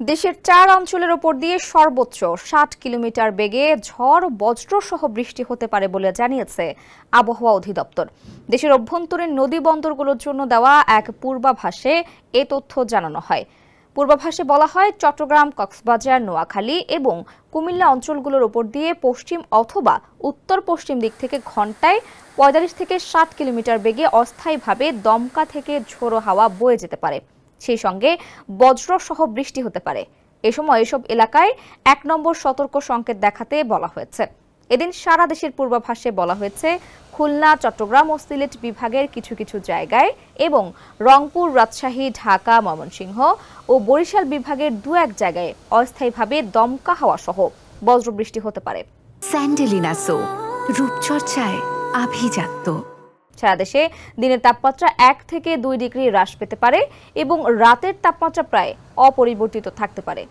দেশের 4 অঞ্চলের ওপর দিয়ে সর্বোচ্চ 60 কিলোমিটার বেগে ঝড় বজ্রসহ বৃষ্টি হতে পারে বলে জানিয়েছে আবহাওয়া অধিদপ্তর। দেশের অভ্যন্তরীণ নদী বন্দরগুলোর জন্য দেওয়া এক পূর্বাভাসে এ তথ্য জানানো হয়। পূর্বাভাসে বলা হয়, চট্টগ্রাম, কক্সবাজার, নোয়াখালী এবং কুমিল্লা অঞ্চলগুলোর ওপর দিয়ে পশ্চিম অথবা উত্তর পশ্চিম দিক থেকে ঘন্টায় 45 থেকে 60 কিলোমিটার বেগে অস্থায়ীভাবে দমকা থেকে ঝোড়ো হাওয়া বয়ে যেতে পারে। সেই সঙ্গে বজ্রসহ বৃষ্টি হতে পারে। এ সময় এসব এলাকায় 1 নম্বর সতর্ক সংকেত দেখাতে বলা হয়েছে। এদিন সারা দেশের পূর্বাভাসে বলা হয়েছে, খুলনা, চট্টগ্রাম ও সিলেট বিভাগের কিছু কিছু জায়গায় এবং রংপুর, রাজশাহী, ঢাকা, ময়মনসিংহ ও বরিশাল বিভাগের 2-1 জায়গায় অস্থায়ীভাবে দমকা হাওয়া সহ বজ্রবৃষ্টি হতে পারে। স্যান্ডেলিনা সো, রূপচর্চায় আভিজাত্য। সারা দেশে দিনের তাপমাত্রা 1 থেকে 2 ডিগ্রি হ্রাস পেতে পারে এবং রাতের তাপমাত্রা প্রায় অপরিবর্তিত থাকতে পারে।